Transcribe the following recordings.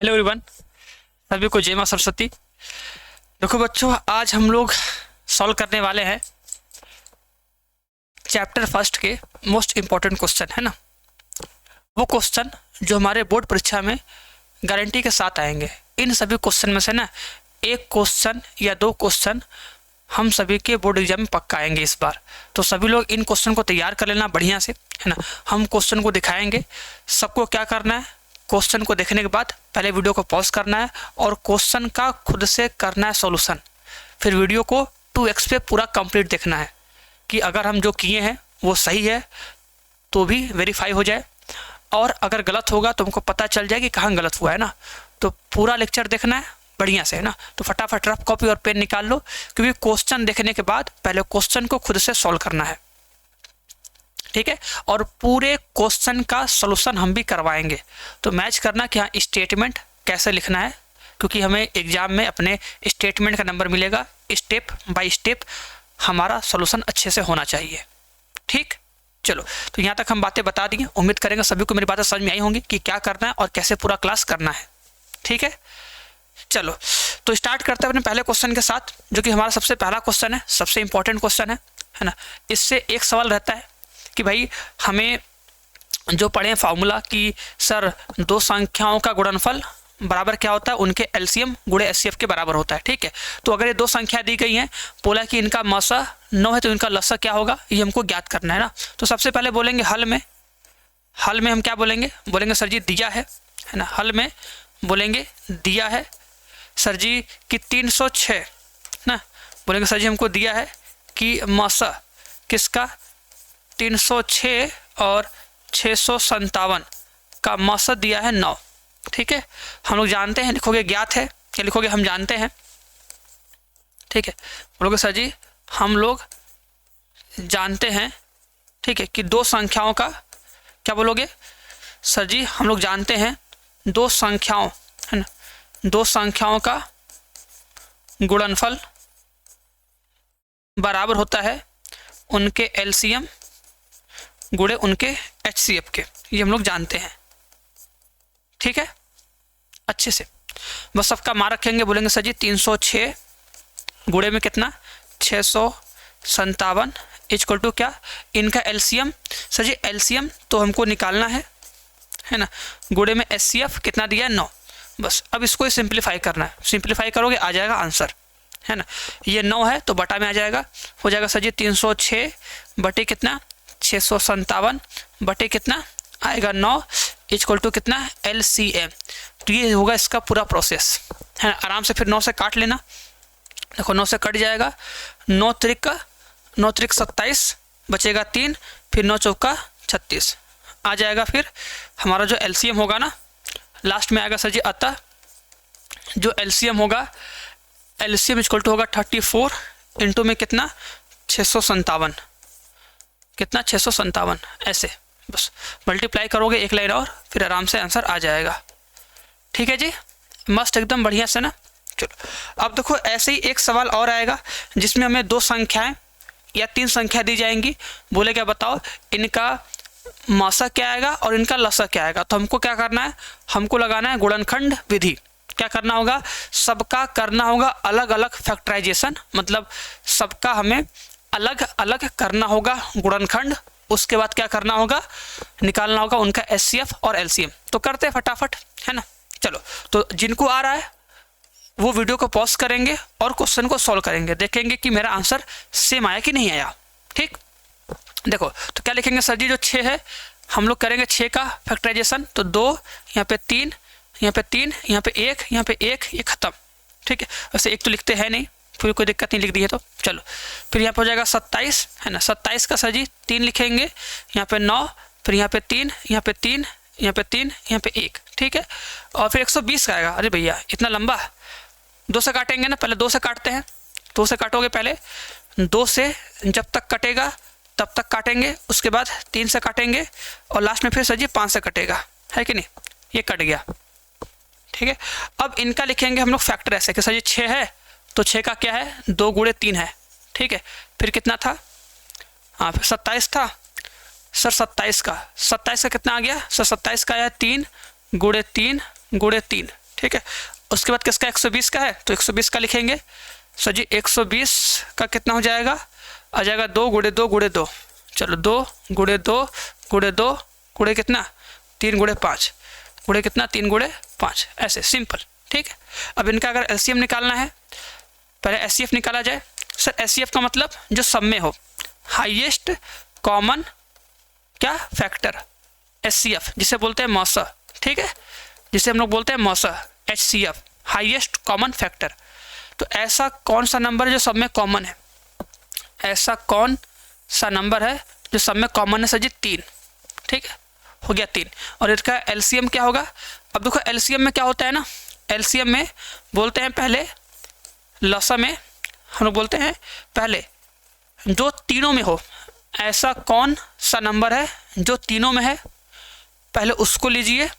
Hello everyone, सभी को जय मां सरस्वती। देखो बच्चों, आज हम लोग सॉल्व करने वाले हैं चैप्टर फर्स्ट के मोस्ट इम्पॉर्टेंट क्वेश्चन, है ना। वो क्वेश्चन जो हमारे बोर्ड परीक्षा में गारंटी के साथ आएंगे। इन सभी क्वेश्चन में से ना एक क्वेश्चन या दो क्वेश्चन हम सभी के बोर्ड एग्जाम में पक्का आएंगे इस बार। तो सभी लोग इन क्वेश्चन को तैयार कर लेना बढ़िया से, है ना। हम क्वेश्चन को दिखाएंगे। सबको क्या करना है, क्वेश्चन को देखने के बाद पहले वीडियो को पॉज करना है और क्वेश्चन का खुद से करना है सॉल्यूशन। फिर वीडियो को 2x पे पूरा कंप्लीट देखना है कि अगर हम जो किए हैं वो सही है तो भी वेरीफाई हो जाए, और अगर गलत होगा तो हमको पता चल जाए कि कहाँ गलत हुआ है ना। तो पूरा लेक्चर देखना है बढ़िया से, है ना। तो फटाफट रफ कॉपी और पेन निकाल लो, क्योंकि क्वेश्चन देखने के बाद पहले क्वेश्चन को खुद से सॉल्व करना है, ठीक है। और पूरे क्वेश्चन का सॉल्यूशन हम भी करवाएंगे। तो मैच करना कि हाँ स्टेटमेंट कैसे लिखना है, क्योंकि हमें एग्जाम में अपने स्टेटमेंट का नंबर मिलेगा। स्टेप बाय स्टेप हमारा सॉल्यूशन अच्छे से होना चाहिए, ठीक। चलो, तो यहाँ तक हम बातें बता दिए। उम्मीद करेंगे सभी को मेरी बातें समझ में आई होंगी कि क्या करना है और कैसे पूरा क्लास करना है, ठीक है। चलो, तो स्टार्ट करते हैं अपने पहले क्वेश्चन के साथ, जो कि हमारा सबसे पहला क्वेश्चन है, सबसे इंपॉर्टेंट क्वेश्चन है ना। इससे एक सवाल रहता है कि भाई हमें जो पढ़े फार्मूला कि सर दो संख्याओं का गुणनफल बराबर क्या होता है, उनके एलसीएम गुणे एचसीएफ के बराबर होता है, ठीक है। तो अगर ये दो संख्या दी गई हैं, बोला कि इनका मसा 9 है तो इनका लसा क्या होगा, ये हमको ज्ञात करना है ना। तो सबसे पहले बोलेंगे हल में हम क्या बोलेंगे सर जी दिया है ना। हल में बोलेंगे दिया है सर जी कि 306 ना। बोलेंगे सर जी हमको दिया है कि मसा किसका 306 और 657 का मसा दिया है 9, ठीक है। हम लोग जानते हैं, लिखोगे ज्ञात है, क्या लिखोगे हम जानते हैं, ठीक है। बोलोगे सर जी हम लोग जानते हैं, ठीक है, कि दो संख्याओं का क्या बोलोगे सर जी हम लोग जानते हैं दो संख्याओं, है ना, दो संख्याओं का गुणनफल बराबर होता है उनके एलसीएम गुणे उनके एचसीएफ के। ये हम लोग जानते हैं, ठीक है। अच्छे से बस सबका मान रखेंगे। बोलेंगे सर जी 306 गुणे में कितना 657 इक्वल टू क्या इनका एलसीएम। सर जी एलसीएम तो हमको निकालना है ना, गुणे में एचसीएफ कितना दिया है 9। बस अब इसको सिंप्लीफाई करना है। सिंप्लीफाई करोगे आ जाएगा आंसर, है ना। ये 9 है तो बटा में आ जाएगा, हो जाएगा सर जी 306 बटे कितना 657 बटे कितना आएगा 9 इक्वल टू कितना एलसीएम। तो ये होगा इसका पूरा प्रोसेस, है ना। आराम से फिर 9 से काट लेना। देखो 9 से कट जाएगा, 9 त्रिक 27 बचेगा 3, फिर 9 चौका 36 आ जाएगा। फिर हमारा जो एलसीएम होगा ना लास्ट में आएगा सर जी, अतः जो एलसीएम होगा एलसीएम इक्वल टू होगा 34 इंटू में कितना 657, कितना 657 ऐसे बस मल्टीप्लाई करोगे एक लाइन और फिर आराम से आंसर आ जाएगा, ठीक है जी। मस्त एकदम बढ़िया से ना। चलो अब देखो ऐसे ही एक सवाल और आएगा जिसमें हमें दो संख्याएं या तीन संख्या दी जाएंगी। बोले क्या बताओ इनका मसा क्या आएगा और इनका लसा क्या आएगा। तो हमको क्या करना है, हमको लगाना है गुणनखंड विधि। क्या करना होगा, सबका करना होगा अलग अलग फैक्टराइजेशन, मतलब सबका हमें अलग अलग करना होगा गुणनखंड। उसके बाद क्या करना होगा, निकालना होगा उनका एचसीएफ और एलसीएम। तो करते हैं फटाफट, है ना। चलो, तो जिनको आ रहा है वो वीडियो को पॉज करेंगे और क्वेश्चन को सॉल्व करेंगे, देखेंगे कि मेरा आंसर सेम आया कि नहीं आया, ठीक। देखो तो क्या लिखेंगे सर जी, जो 6 है हम लोग करेंगे 6 का फैक्टराइजेशन। तो 2 यहाँ पे 3 यहाँ पे 3 यहाँ पे 1 यहाँ पे 1, ये खत्म, ठीक है। वैसे एक तो लिखते हैं नहीं, फिर कोई दिक्कत नहीं, लिख दी है तो चलो। फिर यहाँ पर हो जाएगा 27, है ना। 27 का सर जी 3 लिखेंगे, यहाँ पे 9, फिर यहाँ पे 3 यहाँ पे 3 यहाँ पे 3 यहाँ पे 1, ठीक है। और फिर 120 का आएगा। अरे भैया इतना लंबा, 2 से काटेंगे ना, पहले 2 से काटते हैं। 2 से काटोगे, पहले 2 से जब तक कटेगा तब तक काटेंगे, उसके बाद 3 से काटेंगे और लास्ट में फिर सर जी 5 से कटेगा, है कि नहीं। ये कट गया, ठीक है। अब इनका लिखेंगे हम लोग फैक्टर ऐसे कि सर जी 6 है तो 6 का क्या है 2 गुणे 3 है, ठीक है। फिर कितना था, हाँ फिर 27 था सर। 27 का कितना आ गया सर, 27 का आया 3 गुणे 3 गुणे 3, ठीक है। उसके बाद किसका 120 का है, तो 120 का लिखेंगे। सर जी 120 का कितना हो जाएगा, आ जाएगा 2 गुणे 2 गुणे 2, चलो 2 गुणे 2 गुणे 2 गुणे कितना 3 गुणे 5 गुणे कितना 3 गुणे 5, ऐसे सिंपल, ठीक है। अब इनका अगर एलसीएम निकालना है, पहले एचसीएफ निकाला जाए। सर एचसीएफ का मतलब जो सब में हो, हाईएस्ट कॉमन क्या फैक्टर, एचसीएफ जिसे बोलते हैं मौसा, ठीक है, जिसे हम लोग बोलते हैं मौसा, एचसीएफ हाईएस्ट कॉमन फैक्टर। तो ऐसा कौन सा नंबर है जो सब में कॉमन है, ऐसा कौन सा नंबर है जो सब में कॉमन है, सर जी 3, ठीक है, हो गया 3। और इसका एलसीएम क्या होगा, अब देखो एलसीएम में क्या होता है ना, एलसीएम में बोलते हैं पहले, लसा में हम लोग बोलते हैं पहले जो तीनों में हो, ऐसा कौन सा नंबर है जो तीनों में है, पहले उसको लीजिए।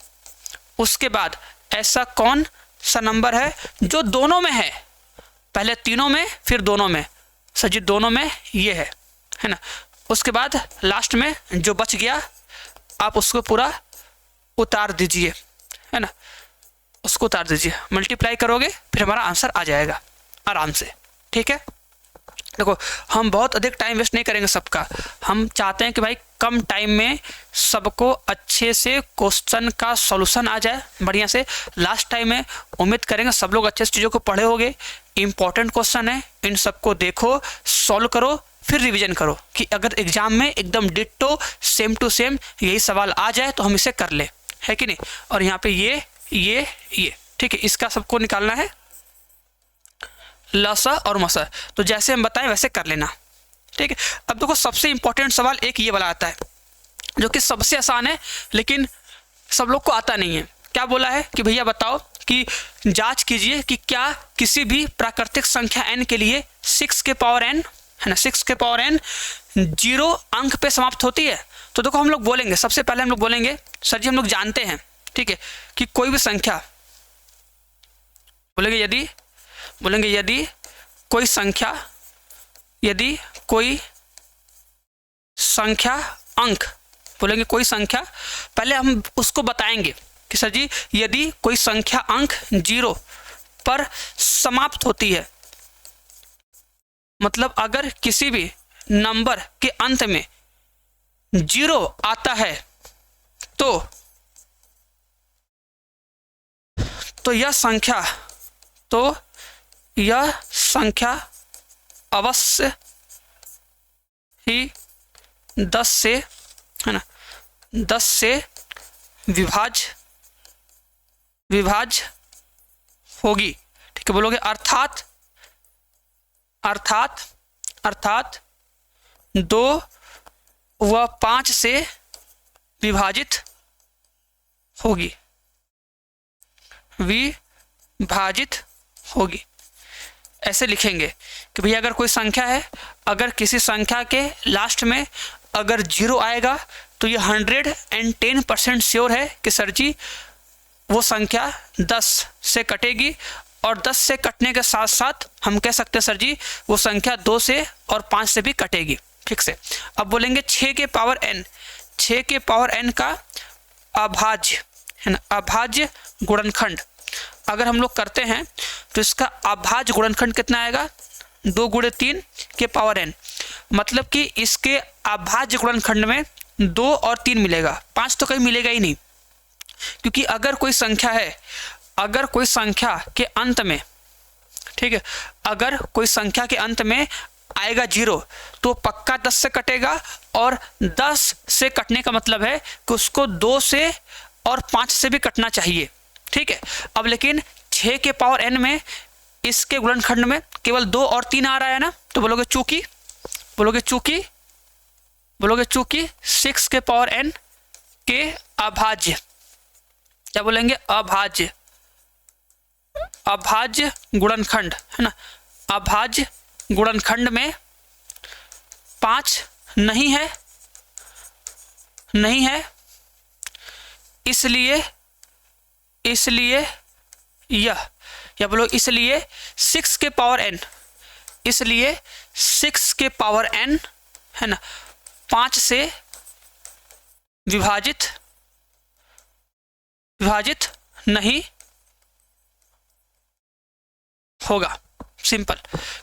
उसके बाद ऐसा कौन सा नंबर है जो दोनों में है, पहले तीनों में फिर दोनों में, सर जी दोनों में ये है ना। उसके बाद लास्ट में जो बच गया आप उसको पूरा उतार दीजिए, है ना, उसको उतार दीजिए, मल्टीप्लाई करोगे फिर हमारा आंसर आ जाएगा आराम से, ठीक है। देखो हम बहुत अधिक टाइम वेस्ट नहीं करेंगे सबका, हम चाहते हैं कि भाई कम टाइम में सबको अच्छे से क्वेश्चन का सॉल्यूशन आ जाए बढ़िया से। लास्ट टाइम में उम्मीद करेंगे सब लोग अच्छे से चीज़ों को पढ़े होंगे। इंपॉर्टेंट क्वेश्चन है, इन सबको देखो, सॉल्व करो, फिर रिवीजन करो कि अगर एग्जाम में एकदम डिट्टो सेम टू सेम यही सवाल आ जाए तो हम इसे कर ले, है कि नहीं। और यहाँ पे ये ठीक है, इसका सबको निकालना है लसा और मसा, तो जैसे हम बताएं वैसे कर लेना, ठीक है। अब देखो सबसे इंपॉर्टेंट सवाल एक ये वाला आता है जो कि सबसे आसान है लेकिन सब लोग को आता नहीं है। क्या बोला है कि भैया बताओ कि जांच कीजिए कि क्या किसी भी प्राकृतिक संख्या n के लिए 6 के पावर n, है ना, 6 के पावर n 0 अंक पे समाप्त होती है। तो देखो हम लोग बोलेंगे, सबसे पहले हम लोग बोलेंगे सर जी हम लोग जानते हैं, ठीक है, कि कोई भी संख्या, बोलेंगे यदि कोई संख्या अंक, बोलेंगे कोई संख्या, पहले हम उसको बताएंगे कि सर जी यदि कोई संख्या अंक 0 पर समाप्त होती है, मतलब अगर किसी भी नंबर के अंत में 0 आता है तो यह संख्या अवश्य ही 10 से, है ना, 10 से विभाज्य होगी, ठीक है। बोलोगे अर्थात 2 व 5 से विभाजित होगी, ऐसे लिखेंगे कि भैया अगर कोई संख्या है, अगर किसी संख्या के लास्ट में अगर 0 आएगा तो ये 110% श्योर है कि सर जी वो संख्या 10 से कटेगी, और 10 से कटने के साथ साथ हम कह सकते हैं सर जी वो संख्या 2 से और 5 से भी कटेगी, ठीक से। अब बोलेंगे 6 के पावर n का अभाज्य, है ना, अभाज्य गुणनखंड अगर हम लोग करते हैं तो इसका अभाज्य गुणनखंड कितना आएगा, 2 गुणे 3 के पावर n, मतलब कि इसके अभाज्य गुणनखंड में 2 और 3 मिलेगा, 5 तो कहीं मिलेगा ही नहीं, क्योंकि अगर कोई संख्या है, अगर कोई संख्या के अंत में, ठीक है, अगर कोई संख्या के अंत में आएगा 0 तो पक्का 10 से कटेगा, और 10 से कटने का मतलब है कि उसको 2 से और 5 से भी कटना चाहिए, ठीक है। अब लेकिन 6 के पावर n में इसके गुणनखंड में केवल 2 और 3 आ रहा है ना, तो बोलोगे चूंकि 6 के पावर n के अभाज्य, क्या बोलेंगे, अभाज्य गुणनखंड, है ना, अभाज्य गुणनखंड में 5 नहीं है, इसलिए इसलिए 6 के पावर n, इसलिए 6 के पावर n, है ना, 5 से विभाजित नहीं होगा, सिंपल।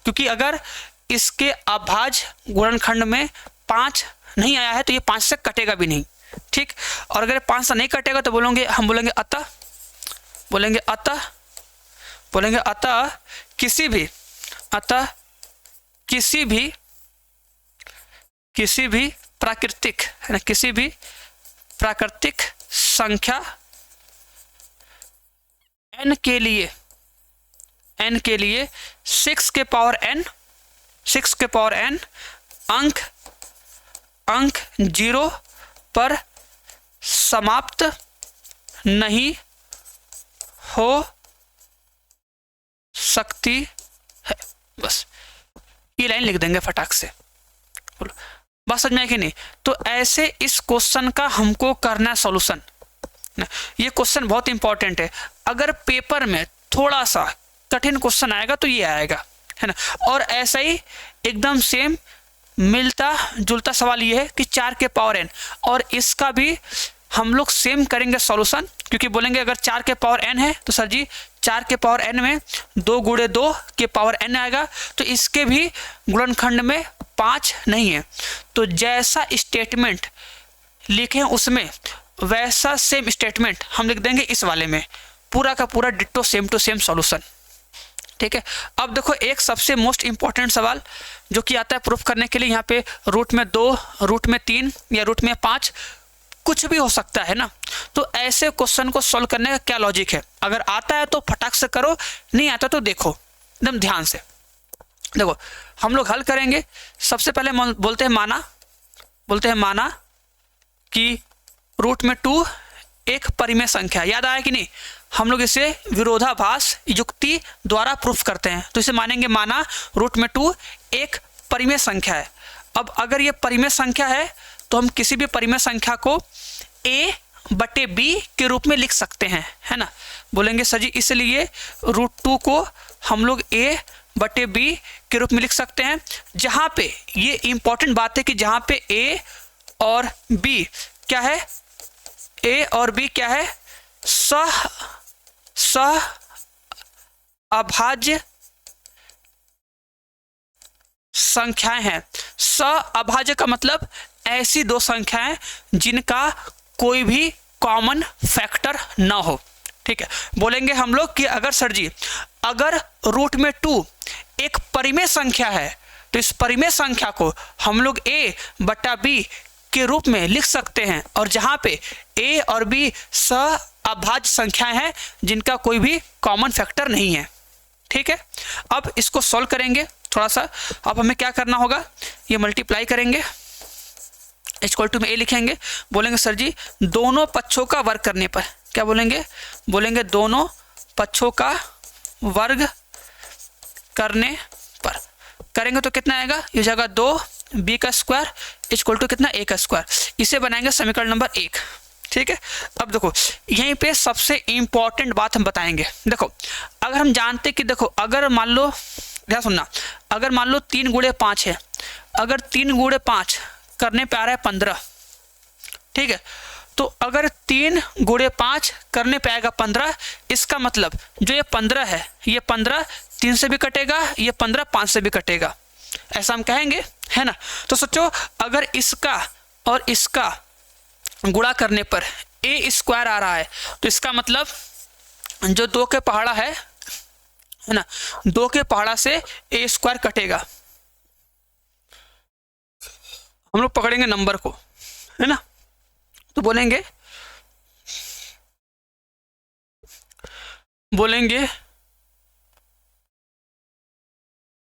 क्योंकि अगर इसके अभाज्य गुणनखंड में 5 नहीं आया है तो ये 5 से कटेगा भी नहीं, ठीक। और अगर 5 से नहीं कटेगा तो हम बोलेंगे अतः किसी भी प्राकृतिक, है ना, किसी भी प्राकृतिक संख्या n के लिए 6 के पावर n अंक 0 पर समाप्त नहीं हो सकती है। बस ये लाइन लिख देंगे फटाक से, बोलो बात समझ में आई कि नहीं। तो ऐसे इस क्वेश्चन का हमको करना सॉल्यूशन। ये क्वेश्चन बहुत इंपॉर्टेंट है, अगर पेपर में थोड़ा सा कठिन क्वेश्चन आएगा तो ये आएगा, है ना। और ऐसा ही एकदम सेम मिलता जुलता सवाल ये है कि 4 के पावर n, और इसका भी हम लोग सेम करेंगे सॉल्यूशन। क्योंकि बोलेंगे अगर 4 के पावर n है तो सर जी 4 के पावर n में 2 गुणे 2 के पावर n आएगा, तो इसके भी गुणनखंड में 5 नहीं है। तो जैसा स्टेटमेंट लिखे उसमें वैसा सेम स्टेटमेंट हम लिख देंगे इस वाले में, पूरा का पूरा ditto same to same solution, ठीक है। अब देखो एक सबसे मोस्ट इंपॉर्टेंट सवाल जो कि आता है प्रूफ करने के लिए, यहाँ पे रूट में 2, रूट में 3 या रूट में 5 कुछ भी हो सकता है ना। तो ऐसे क्वेश्चन को सॉल्व करने का क्या लॉजिक है, अगर आता है तो फटाक से करो, नहीं आता तो देखो एकदम ध्यान से। देखो हम लोग हल करेंगे, सबसे पहले बोलते हैं माना कि रूट में 2 एक परिमेय संख्या, याद आया कि नहीं। हम लोग इसे विरोधाभास युक्ति द्वारा प्रूफ करते हैं, तो इसे मानेंगे माना रूट में 2 एक परिमेय संख्या है। अब अगर ये परिमेय संख्या है तो हम किसी भी परिमेय संख्या को a बटे b के रूप में लिख सकते हैं, है ना। बोलेंगे सर जी इसलिए रूट 2 को हम लोग a बटे b के रूप में लिख सकते हैं, जहां पे ये इंपॉर्टेंट बात है कि जहां पे a और b क्या है, a और b क्या है, सह अभाज्य संख्याएं हैं। अभाज्य का मतलब ऐसी दो संख्याएं जिनका कोई भी कॉमन फैक्टर ना हो, ठीक है। बोलेंगे हम लोग कि अगर सर जी अगर रूट में 2 एक परिमेय संख्या है तो इस परिमेय संख्या को हम लोग a बटा b के रूप में लिख सकते हैं, और जहां पे a और b अभाज्य संख्याएं हैं जिनका कोई भी कॉमन फैक्टर नहीं है, ठीक है। अब इसको सॉल्व करेंगे थोड़ा सा। अब हमें क्या करना होगा, ये मल्टीप्लाई करेंगे, इक्वल टू में a लिखेंगे। बोलेंगे सर जी दोनों पक्षों का वर्ग करने पर, क्या बोलेंगे दोनों पक्षों का वर्ग करने पर करेंगे तो कितना आएगा, ये जाएगा 2b का स्क्वायर इक्वल टू कितना a का स्क्वायर। इसे बनाएंगे समीकरण नंबर 1, ठीक है। अब देखो यहीं पे सबसे इंपॉर्टेंट बात हम बताएंगे। देखो अगर हम जानते कि देखो अगर मान लो, ध्यान सुनना, अगर मान लो 3 गुणे 5 है, अगर 3 गुणे 5 करने पे आ रहा है 15, ठीक है। तो अगर 3 गुणे 5 करने पे आएगा 15, इसका मतलब जो ये 15 है, ये 15 3 से भी कटेगा, ये 15 5 से भी कटेगा, ऐसा हम कहेंगे, है ना। तो सोचो अगर इसका और इसका गुणा करने पर a स्क्वायर आ रहा है, तो इसका मतलब जो 2 के पहाड़ा है ना, 2 के पहाड़ा से a स्क्वायर कटेगा। हम लोग पकड़ेंगे नंबर को, है ना। तो बोलेंगे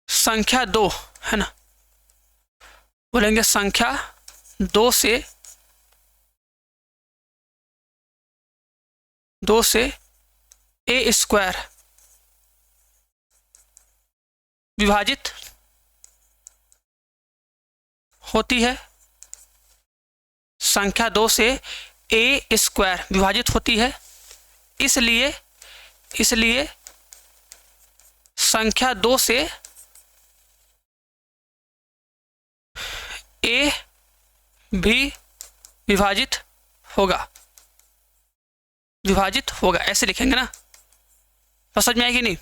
संख्या 2, है ना, बोलेंगे संख्या 2 से a स्क्वायर विभाजित होती है, संख्या 2 से a स्क्वायर विभाजित होती है, इसलिए संख्या 2 से a भी विभाजित होगा, ऐसे लिखेंगे ना, समझ में आएगी नहीं।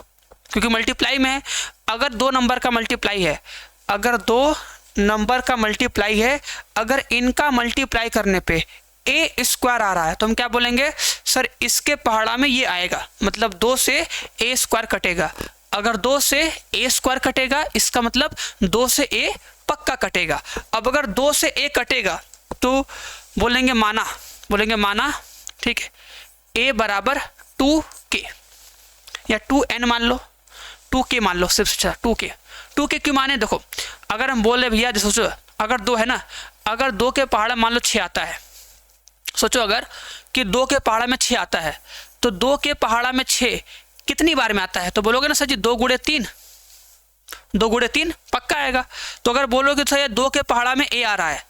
क्योंकि मल्टीप्लाई में है। अगर 2 नंबर का मल्टीप्लाई है, अगर 2 नंबर का मल्टीप्लाई है, अगर इनका मल्टीप्लाई करने पे ए स्क्वायर आ रहा है तो हम क्या बोलेंगे, सर इसके पहाड़ा में ये आएगा, मतलब 2 से ए स्क्वायर कटेगा। अगर 2 से ए स्क्वायर कटेगा इसका मतलब 2 से ए पक्का कटेगा। अब अगर 2 से ए कटेगा तो बोलेंगे माना, ठीक है, ए बराबर 2k या 2n मान लो, 2k मान लो, सिर्फ 2k क्यों माने, देखो अगर हम बोले भैया सोचो अगर 2 है ना, अगर 2 के पहाड़ा मान लो 6 आता है, सोचो अगर कि 2 के पहाड़ा में 6 आता है तो 2 के पहाड़ा में 6 कितनी बार में आता है, तो बोलोगे ना सर जी 2 गुणे 3, 2 गुणे 3 पक्का आएगा। तो अगर बोलोगे तो ये 2 के पहाड़ा में ए आ रहा है,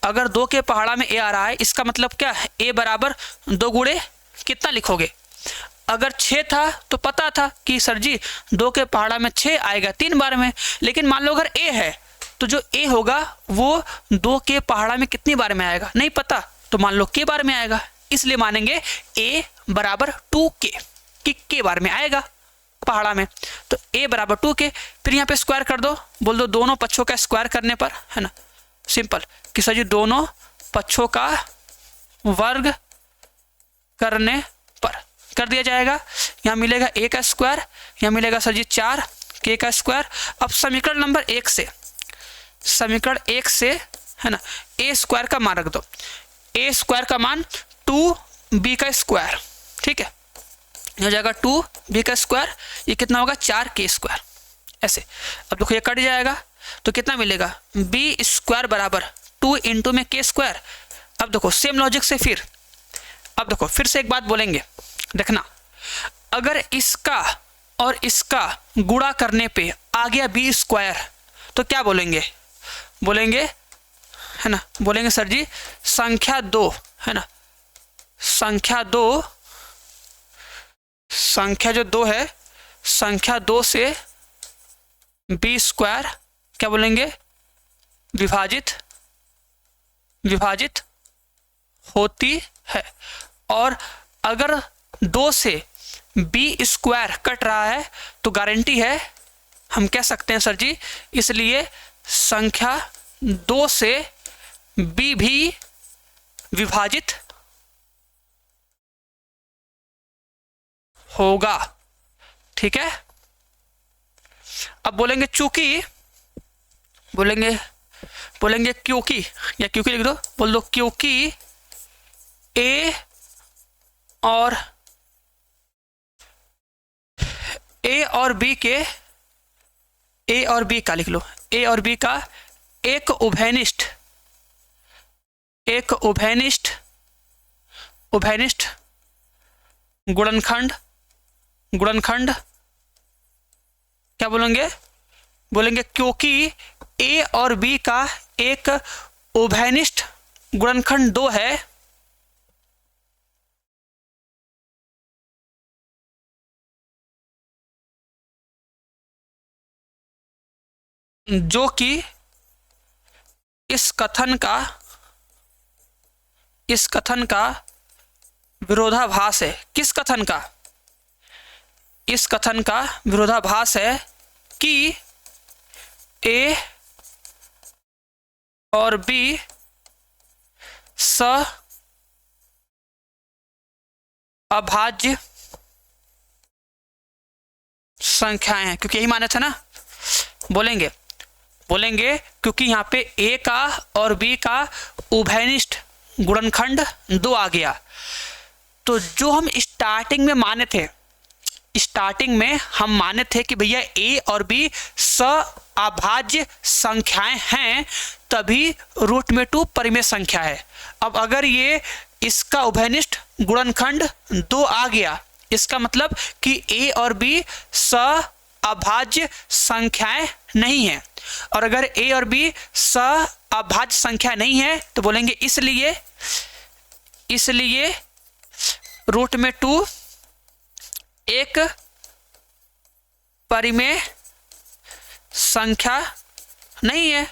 अगर 2 के पहाड़ा में ए आ रहा है इसका मतलब क्या है, ए बराबर 2 गुणे कितना लिखोगे। अगर 6 था तो पता था कि सर जी 2 के पहाड़ा में 6 आएगा 3 बार में, लेकिन मान लो अगर ए है तो जो ए होगा वो 2 के पहाड़ा में कितनी बार में आएगा नहीं पता, तो मान लो के बार में आएगा, इसलिए मानेंगे ए बराबर 2k कि के बार में आएगा पहाड़ा में। तो ए बराबर 2k, फिर यहाँ पे स्क्वायर कर दो, बोल दो दोनों पक्षों का स्क्वायर करने पर, है ना, सिंपल कि सर जी दोनों पक्षों का वर्ग करने पर कर दिया जाएगा। यहाँ मिलेगा a का स्क्वायर, यहाँ मिलेगा सर जी 4k का स्क्वायर। अब समीकरण नंबर 1 से, है ना, a स्क्वायर का मान रख दो, a स्क्वायर का मान 2b का स्क्वायर, ठीक है, हो जाएगा 2b का स्क्वायर, ये कितना होगा 4k स्क्वायर, ऐसे। अब देखो ये कट जाएगा तो कितना मिलेगा, b स्क्वायर बराबर 2 इंटू में k स्क्वायर। अब देखो सेम लॉजिक से फिर, अब देखो फिर से एक बात बोलेंगे, देखना अगर इसका और इसका गुणा करने पे आ गया b स्क्वायर तो क्या बोलेंगे, है ना, बोलेंगे सर जी संख्या 2, है ना, संख्या जो 2 है, संख्या 2 से b स्क्वायर क्या बोलेंगे, विभाजित होती है। और अगर 2 से b स्क्वायर कट रहा है तो गारंटी है, हम कह सकते हैं सर जी, इसलिए संख्या 2 से b भी विभाजित होगा, ठीक है। अब बोलेंगे चूंकि, बोलेंगे क्योंकि, या क्योंकि लिख दो, बोल दो क्योंकि a और b के, a और b का लिख लो, a और b का एक उभयनिष्ठ गुणनखंड क्या बोलेंगे क्योंकि a और b का एक उभयनिष्ठ गुणनखंड 2 है, जो कि इस कथन का विरोधाभास है। किस कथन का? इस कथन का विरोधाभास है कि A और B अभाज्य संख्याएं हैं, क्योंकि यही माने थे ना। बोलेंगे क्योंकि यहाँ पे A का और B का उभयनिष्ठ गुणनखंड 2 आ गया। तो जो हम स्टार्टिंग में माने थे कि भैया A और B अभाज्य संख्याएं हैं, तभी रूट में 2 परिमेय संख्या है। अब अगर ये इसका उभयनिष्ठ गुणनखंड 2 आ गया, इसका मतलब कि A और B अभाज्य संख्याएं नहीं है। और अगर A और B अभाज्य संख्या नहीं है तो बोलेंगे इसलिए रूट में 2 एक परिमेय संख्या नहीं है,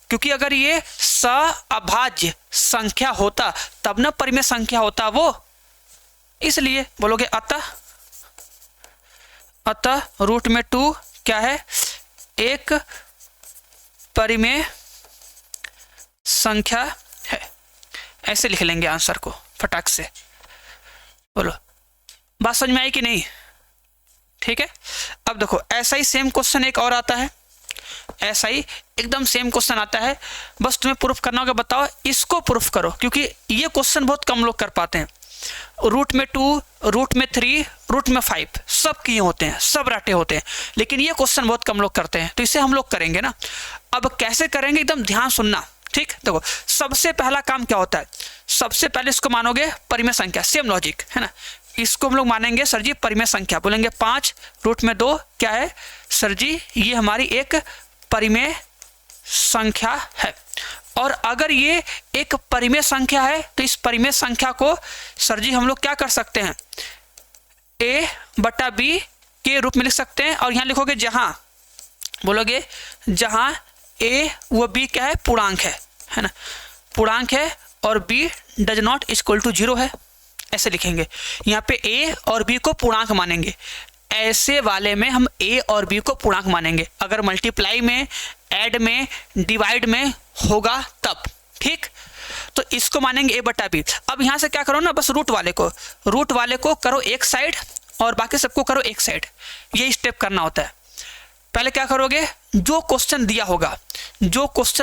क्योंकि अगर ये अभाज्य संख्या होता तब ना परिमेय संख्या होता वो। इसलिए बोलोगे अतः रूट में 2 क्या है, एक परिमेय संख्या है। ऐसे लिख लेंगे आंसर को फटाक से। बोलो बात समझ में आई कि नहीं? ठीक है। अब देखो ऐसा ही सेम क्वेश्चन एक और आता है, ऐसा ही एकदम सेम क्वेश्चन आता है, बस तुम्हें प्रूफ करना होगा। बताओ इसको प्रूफ करो, क्योंकि ये क्वेश्चन बहुत कम लोग कर पाते हैं। रूट में 2, रूट में 3, रूट में 5 सब किए होते हैं, सब रटे होते हैं, लेकिन ये क्वेश्चन बहुत कम लोग करते हैं, तो इसे हम लोग करेंगे ना। अब कैसे करेंगे, एकदम ध्यान सुनना। ठीक, देखो सबसे पहला काम क्या होता है, सबसे पहले इसको मानोगे परिमेय संख्या, सेम लॉजिक है ना। इसको हम लोग मानेंगे सर जी परिमेय संख्या, बोलेंगे 5 रूट में 2 क्या है सर जी, ये हमारी एक परिमेय संख्या है। और अगर ये एक परिमेय संख्या है तो इस परिमेय संख्या को सर जी हम लोग क्या कर सकते हैं, a बटा b के रूप में लिख सकते हैं। और यहाँ लिखोगे जहां, बोलोगे जहां a व b क्या है, पूर्णांक है ना, पूर्णांक है, और b does not equal to 0 है, ऐसे लिखेंगे। यहाँ पे a और b को पूर्णांक मानेंगे, ऐसे वाले में हम a और b को पूर्णांक मानेंगे। अगर मल्टीप्लाई में, ऐड में, डिवाइड में होगा तब। ठीक, तो इसको मानेंगे a बटा b। अब यहाँ से क्या करो ना, बस रूट वाले को करो एक साइड और बाकी सबको करो एक साइड, ये स्टेप करना होता है। पहले क्या करोगे, जो क्वेश्चन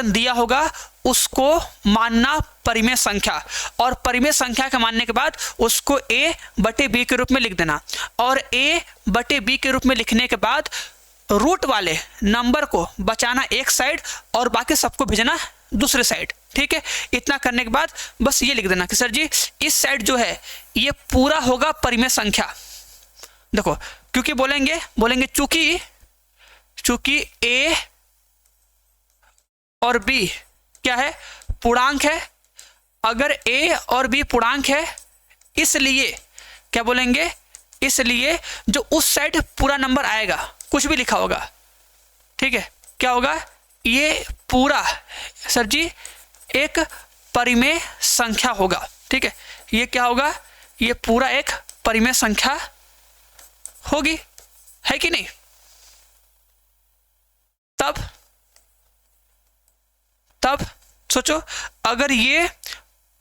दिया होगा उसको मानना परिमेय संख्या, और परिमेय संख्या के मानने के बाद उसको a बटे b के रूप में लिख देना, और a बटे b के रूप में लिखने के बाद रूट वाले नंबर को बचाना एक साइड और बाकी सबको भेजना दूसरे साइड। ठीक है, इतना करने के बाद बस ये लिख देना कि सर जी इस साइड जो है ये पूरा होगा परिमेय संख्या। देखो क्योंकि बोलेंगे चूंकि a और b क्या है, पूर्णांक है। अगर a और b पूर्णांक है, इसलिए क्या बोलेंगे, इसलिए जो उस साइड पूरा नंबर आएगा, कुछ भी लिखा होगा, ठीक है, क्या होगा, ये पूरा सर जी एक परिमेय संख्या होगा। ठीक है, ये क्या होगा, ये पूरा एक परिमेय संख्या होगी, है कि नहीं? तब सोचो, अगर ये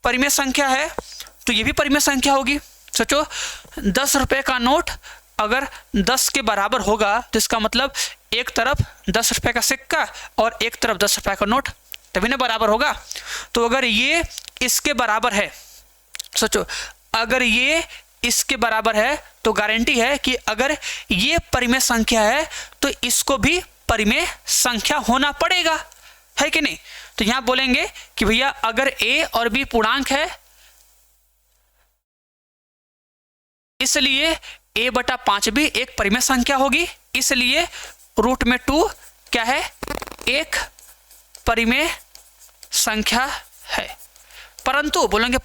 परिमेय संख्या है तो ये भी परिमेय संख्या होगी। सोचो 10 रुपए का नोट अगर 10 के बराबर होगा तो इसका मतलब एक तरफ 10 रुपए का सिक्का और एक तरफ 10 रुपए का नोट, तभी ना बराबर होगा। तो अगर ये इसके बराबर है, सोचो अगर ये इसके बराबर है तो गारंटी है कि अगर ये परिमेय संख्या है तो इसको भी परिमेय संख्या होना पड़ेगा, है कि नहीं? तो यहां बोलेंगे कि भैया अगर a और b पूर्णांक है, इसलिए a बटा 5 भी एक परिमेय संख्या होगी, इसलिए रूट में 2 क्या है, एक परिमेय संख्या है। परंतु बोलेंगे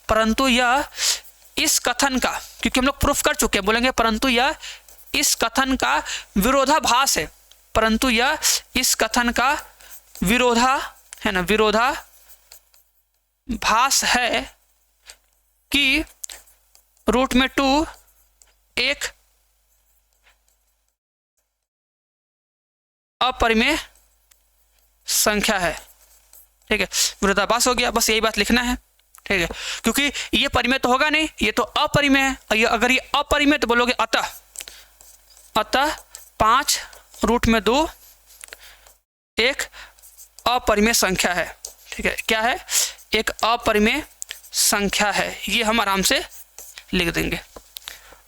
परंतु यह इस कथन का, क्योंकि हम लोग प्रूफ कर चुके हैं, बोलेंगे परंतु यह इस कथन का विरोधाभास है, परंतु यह इस कथन का विरोधाभास है कि रूट में 2 एक अपरिमेय संख्या है। ठीक है, विरोधाभास हो गया, बस यही बात लिखना है। ठीक है, क्योंकि ये परिमेय तो होगा नहीं, ये तो अपरिमेय है, और अगर ये अपरिमेय तो बोलोगे अतः 5 रूट में 2 एक अपरिमेय संख्या है। ठीक है, क्या है, एक अपरिमेय संख्या है, ये हम आराम से लिख देंगे।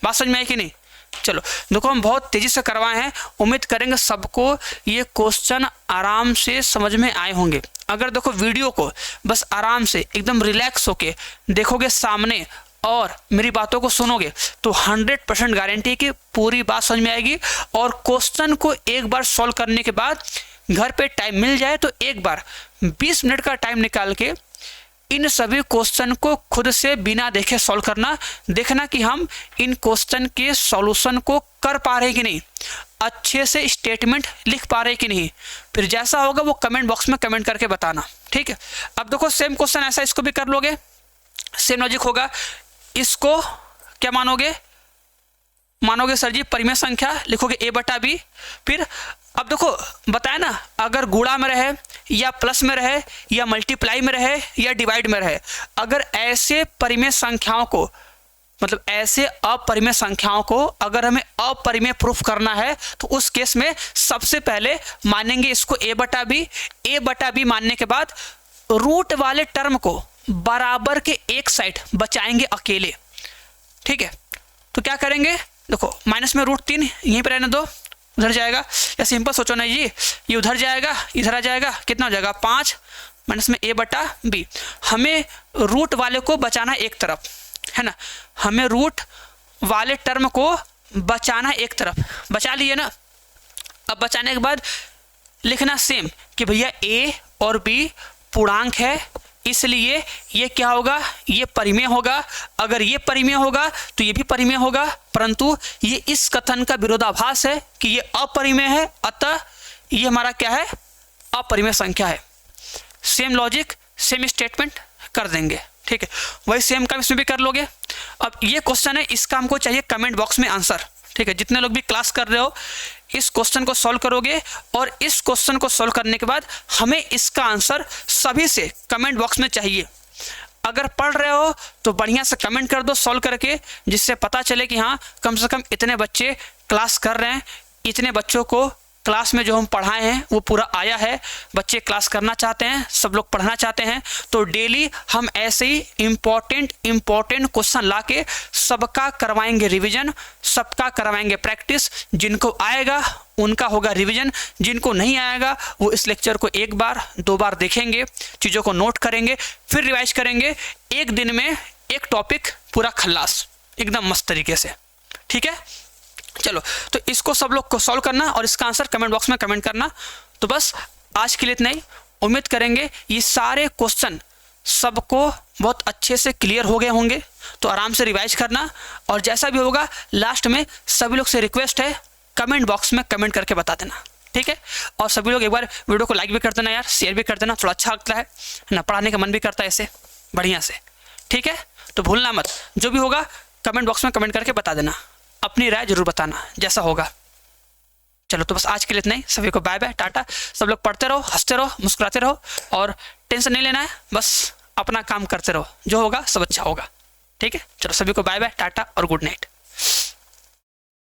बात समझ में आई कि नहीं? चलो देखो, हम बहुत तेजी से करवाए हैं, उम्मीद करेंगे सबको ये क्वेश्चन आराम से समझ में आए होंगे। अगर देखो वीडियो को बस आराम से एकदम रिलैक्स होके देखोगे सामने और मेरी बातों को सुनोगे तो 100% गारंटी है कि पूरी बात समझ में आएगी। और क्वेश्चन को एक बार सॉल्व करने के बाद घर पे टाइम मिल जाए तो एक बार 20 मिनट का टाइम निकाल के इन सभी क्वेश्चन को खुद से बिना देखे सॉल्व करना, देखना कि हम इन क्वेश्चन के सॉल्यूशन को कर पा रहे हैं कि नहीं, अच्छे से स्टेटमेंट लिख पा रहे हैं कि नहीं। फिर जैसा होगा वो कमेंट बॉक्स में कमेंट करके बताना। ठीक है, अब देखो सेम क्वेश्चन ऐसा, इसको भी कर लोगे, सेम लॉजिक होगा। इसको क्या मानोगे, मानोगे सर जी परिमेय संख्या, लिखोगे a बटा b। फिर अब देखो बताया ना, अगर गुणा में रहे या प्लस में रहे या मल्टीप्लाई में रहे या डिवाइड में रहे, अगर ऐसे परिमेय संख्याओं को, मतलब ऐसे अपरिमेय संख्याओं को अगर हमें अपरिमेय प्रूफ करना है तो उस केस में सबसे पहले मानेंगे इसको a बटा b। a बटा b मानने के बाद रूट वाले टर्म को बराबर के एक साइड बचाएंगे अकेले, ठीक है। तो क्या करेंगे, देखो माइनस में √3 यहीं पर रहने दो, उधर जाएगा, या सिंपल सोचो ना जी, ये उधर जाएगा इधर आ जाएगा, कितना हो जाएगा 5 माइनस में a बटा b। हमें रूट वाले को बचाना एक तरफ, है ना, हमें रूट वाले टर्म को बचाना एक तरफ, बचा लिए ना। अब बचाने के बाद लिखना सेम कि भैया a और b पूर्णांक है, इसलिए ये क्या होगा, ये परिमेय होगा। अगर ये परिमेय होगा तो ये भी परिमेय होगा, परंतु ये इस कथन का विरोधाभास है कि ये अपरिमेय है, अतः ये हमारा क्या है, अपरिमेय संख्या है। सेम लॉजिक सेम स्टेटमेंट कर देंगे, ठीक है। वही सेम काम इसमें भी कर लोगे। अब ये क्वेश्चन है, इसका हमको चाहिए कमेंट बॉक्स में आंसर, ठीक है। जितने लोग भी क्लास कर रहे हो इस क्वेश्चन को सॉल्व करोगे, और इस क्वेश्चन को सॉल्व करने के बाद हमें इसका आंसर सभी से कमेंट बॉक्स में चाहिए। अगर पढ़ रहे हो तो बढ़िया से कमेंट कर दो सॉल्व करके, जिससे पता चले कि हाँ कम से कम इतने बच्चे क्लास कर रहे हैं, इतने बच्चों को क्लास में जो हम पढ़ाए हैं वो पूरा आया है, बच्चे क्लास करना चाहते हैं, सब लोग पढ़ना चाहते हैं। तो डेली हम ऐसे ही इम्पोर्टेंट क्वेश्चन लाके सबका करवाएंगे रिवीजन, सबका करवाएंगे प्रैक्टिस। जिनको आएगा उनका होगा रिवीजन, जिनको नहीं आएगा वो इस लेक्चर को एक बार 2 बार देखेंगे, चीज़ों को नोट करेंगे, फिर रिवाइज करेंगे। एक दिन में एक टॉपिक पूरा खल्लास एकदम मस्त तरीके से, ठीक है। चलो, तो इसको सब लोग को सॉल्व करना और इसका आंसर कमेंट बॉक्स में कमेंट करना। तो बस आज के लिए इतना ही। उम्मीद करेंगे ये सारे क्वेश्चन सबको बहुत अच्छे से क्लियर हो गए होंगे। तो आराम से रिवाइज करना, और जैसा भी होगा लास्ट में सभी लोग से रिक्वेस्ट है कमेंट बॉक्स में कमेंट करके बता देना, ठीक है। और सभी लोग एक बार वीडियो को लाइक भी कर देना यार, शेयर भी कर देना, थोड़ा अच्छा लगता है ना, पढ़ाने का मन भी करता है ऐसे बढ़िया से, ठीक है। तो भूलना मत, जो भी होगा कमेंट बॉक्स में कमेंट करके बता देना, अपनी राय जरूर बताना जैसा होगा। चलो, तो बस आज के लिए इतना ही। सभी को बाय बाय, टाटा। सब लोग पढ़ते रहो, हंसते रहो, मुस्कुराते रहो, और टेंशन नहीं लेना है, बस अपना काम करते रहो, जो होगा सब अच्छा होगा, ठीक है। चलो, सभी को बाय बाय, टाटा और गुड नाइट।